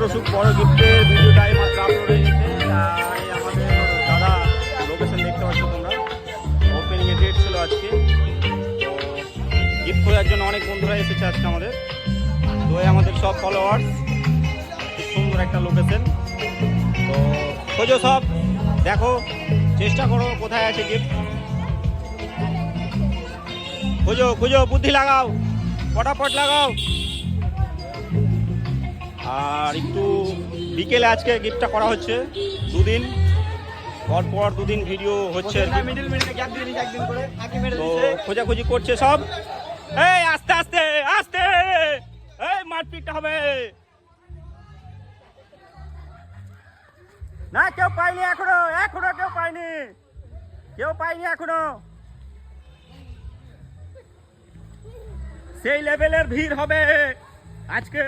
বড় গিফটের ভিডিওটাই মাত্র আপলোড হয়ে গেছে। তাই আমাদের দাদা লোকেশন দেখতে পাচ্ছ তোমরা, ওপেনিং এর ডেট ছিল আজকে। তো গিফট খোঁজার জন্য অনেক বন্ধুরা এসেছে আজকে আমাদের। তো আমাদের সব ফলোয়ার্স, সুন্দর একটা লোকেশন। তো খোঁজো সব, দেখো, চেষ্টা করো কোথায় আছে গিফট। খোঁজো খোঁজো, বুদ্ধি লাগাও, ফটাফট লাগাও। আর একটু বিকেলে আজকে গিফটটা করা হচ্ছে, দুদিন পর দুদিন ভিডিও হচ্ছে। তো খোঁজাখুঁজি করছে সব। এই আস্তে আস্তে আস্তে, এই মারপিটটা হবে না। কেউ পাইনি এখনো, কেউ পাইনি, এখনো। সেই লেভেলের ভিড় হবে আজকে।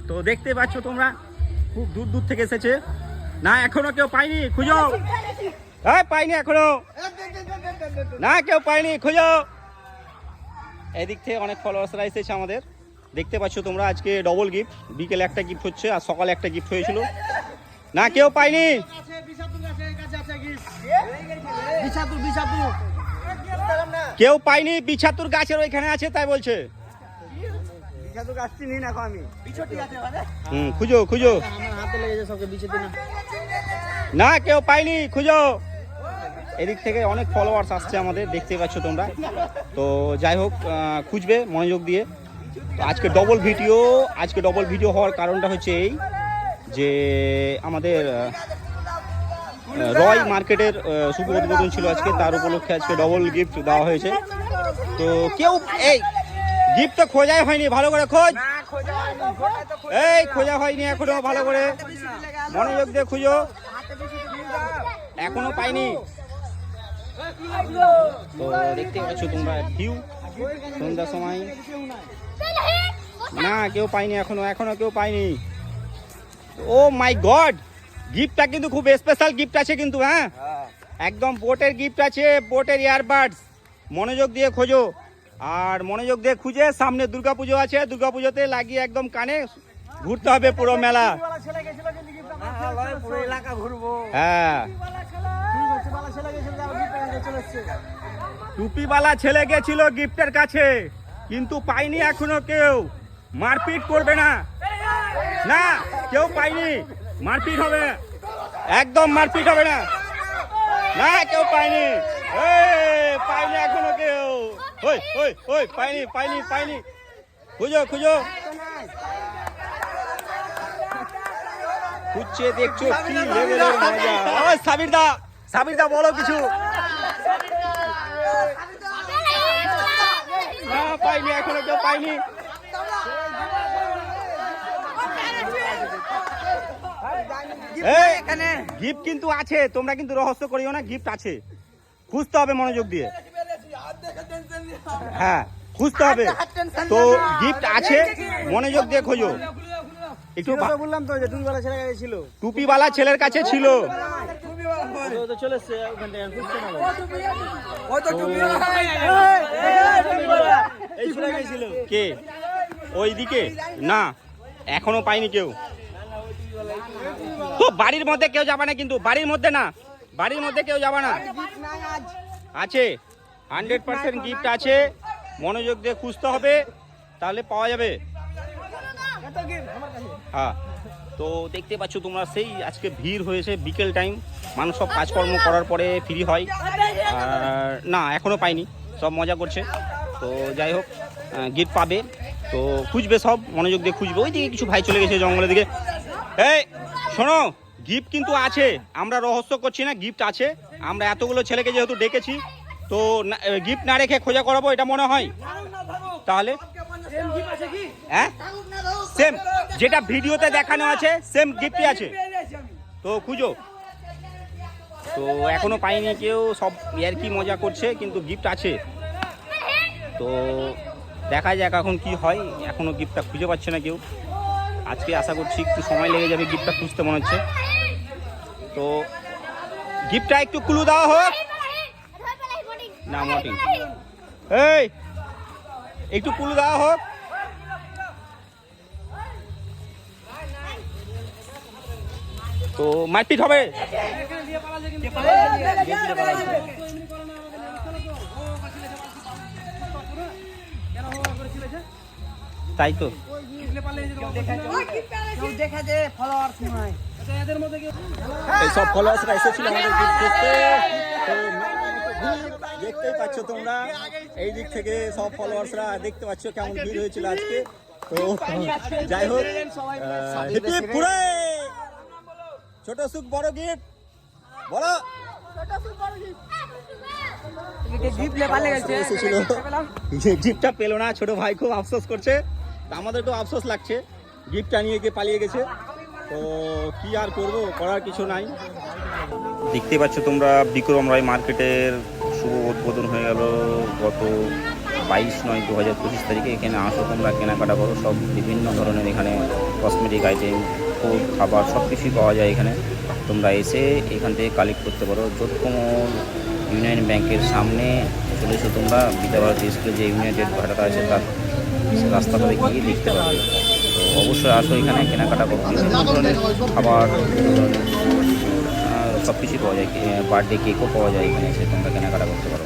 তো দেখতে পাচ্ছ তোমরা, খুব দূর দূর থেকে এসেছে। না এখনো কেউ পাইনি, খুঁজো। পাইনি এখনো, না কেউ পাইনি, খুঁজো। এদিক থেকে অনেক ফলোয়ার্সরা এসেছে আমাদের, দেখতে পাচ্ছ তোমরা। আজকে ডবল গিফট, বিকেলে একটা গিফট হচ্ছে আর সকালে একটা গিফট হয়েছিল। না কেউ পাইনি, কেউ পাইনি। বিছাতুর গাছের ওইখানে আছে তাই বলছে। খুঁজো খুঁজো, না কেউ পাইনি, খুঁজো। এদিক থেকে অনেক ফলোয়ার্স আসছে আমাদের, দেখতে পাচ্ছ তোমরা। তো যাই হোক, খুঁজবে মনোযোগ দিয়ে। তো আজকে ডবল ভিডিও হওয়ার কারণটা হচ্ছে এই যে আমাদের রয় মার্কেটের শুভ উদ্বোধন ছিল আজকে, তার উপলক্ষে আজকে ডবল গিফট দেওয়া হয়েছে। তো কেউ এই গিফট তো খোঁজাই হয়নি, ভালো করে খোঁজ। এই খোঁজা হয়নি এখনো, ভালো করে মনোযোগ দিয়ে খুঁজো, এখনো পাইনি। তো দেখতে পাচ্ছ তোমরা ভিউ সন্ধ্যার সময়। না কেউ পাইনি এখনো কেউ পাইনি। ও মাই গড, গিফটটা কিন্তু খুব স্পেশাল গিফট আছে কিন্তু। হ্যাঁ, একদম বোটের গিফট আছে, বোটের ইয়ারবাডস। মনোযোগ দিয়ে খোঁজো, আর মনোযোগ দিয়ে খুঁজে। সামনে দুর্গাপুজো আছে, দুর্গাপুজোতে লাগিয়ে একদম কানে ঘুরতে হবে পুরো মেলা। হ্যাঁ, টুপিওয়ালা ছেলে গেছিল গিফটের কাছে, কিন্তু পাইনি এখনো কেউ। মারপিট করবে না, না কেউ পাইনি, মারপিট হবে, একদম মারপিট হবে না। না কেউ পাইনি, পাইনি এখনো কেউ। পাইনি, খুঁজো খুঁজছে, দেখছো কি লেভেলের মজা। সাবির দা বলো কিছু। না পাইনি এখনো কেউ, পাইনি। গিফট কিন্তু আছে, তোমরা কিন্তু রহস্য করিও না, গিফট আছে, খুঁজতে হবে মনোযোগ দিয়ে। হ্যাঁ খুঁজতে হবে, তো গিফট আছে, মনোযোগ দিয়ে খোঁজো একটু। বললাম তো যে টুপিওয়ালা ছেলের কাছে ছিল। কে ওইদিকে? না এখনো পাইনি কেউ। তো বাড়ির মধ্যে কেউ যাবে না কিন্তু, বাড়ির মধ্যে কেউ যাবে না। আছে 100% গিফট আছে, মনোযোগ দিয়ে খুঁজতে হবে, তাহলে পাওয়া যাবে। হ্যাঁ, তো দেখতে পাচ্ছ তোমরা, সেই আজকে ভিড় হয়েছে বিকেল টাইম, মানুষ সব কাজকর্ম করার পরে ফ্রি হয়। আর না এখনো পাইনি, সব মজা করছে। তো যাই হোক, গিফট পাবে, তো খুঁজবে সব, মনোযোগ দিয়ে খুঁজবে। ওই দিকে কিছু ভাই চলে গেছে জঙ্গলের দিকে। এই শোনো, গিফট কিন্তু আছে, আমরা রহস্য করছি না, গিফট আছে। আমরা এতগুলো ছেলেকে যেহেতু ডেকেছি, তো গিফট না রেখে খোঁজা করাবো, এটা মনে হয়? তাহলে হ্যাঁ, সেম যেটা ভিডিওতে দেখানো আছে সেম গিফটই আছে, তো খুঁজো। তো এখনো পাইনি কেউ, সব ইয়ার কি মজা করছে, কিন্তু গিফট আছে। তো দেখা যাক এখন কি হয়, এখনো গিফটটা খুঁজে পাচ্ছে না কেউ। আজকে আশা করছি একটু সময় লেগে যাবে গিফটটা খুঁজতে মনে হচ্ছে। তো গিফটটা একটু ক্লু দেওয়া হোক না। মর্টিং, এই একটু ক্লু দেওয়া হোক। তো মারপিট হবে। তাই তো এইসব ফলোয়ার্সরা এসেছিল আমাদের গিফট করতে। তো দেখতেই পাচ্ছ তোমরা এই দিক থেকে সব ফলোয়ার্সরা দেখতে পাচ্ছ কেমন ভিড় হয়েছিল আজকে। তো যাই হোক পুরো ছোট সুখ বড় গিফট বলো গিফটটা পেলো না, ছোট ভাই খুব আফসোস করছে। আমাদের তো আফসোস লাগছে, গিফটটা নিয়ে গিয়ে পালিয়ে গেছে। তো কি আর করবো, করার কিছু নাই। দেখতে পাচ্ছ তোমরা বিক্রম রায় মার্কেটের শুভ উদ্বোধন হয়ে গেল গত 22/9/2025 তারিখে। এখানে আসো তোমরা, কেনাকাটা করো, সব বিভিন্ন ধরনের এখানে কসমেটিক আইটেম, ফুড, খাবার সব কিছুই পাওয়া যায় এখানে। তোমরা এসে এখান থেকে কালেক্ট করতে পারো। যোধপুর ইউনিয়ন ব্যাংকের সামনে চলে এসো তোমরা, বিদ্যাভারতী স্কুলে যে ইউনাইটেড ভাড়াটা আছে তার রাস্তাটা গিয়ে দেখতে পাবে। তো অবশ্যই আসো এখানে, কেনাকাটা করো। বিভিন্ন ধরনের খাবার, বিভিন্ন ধরনের সব কিছুই পাওয়া যায়, বার্থডে কেকও পাওয়া যায় এখানে এসে তোমরা কেনাকাটা করতে পারো।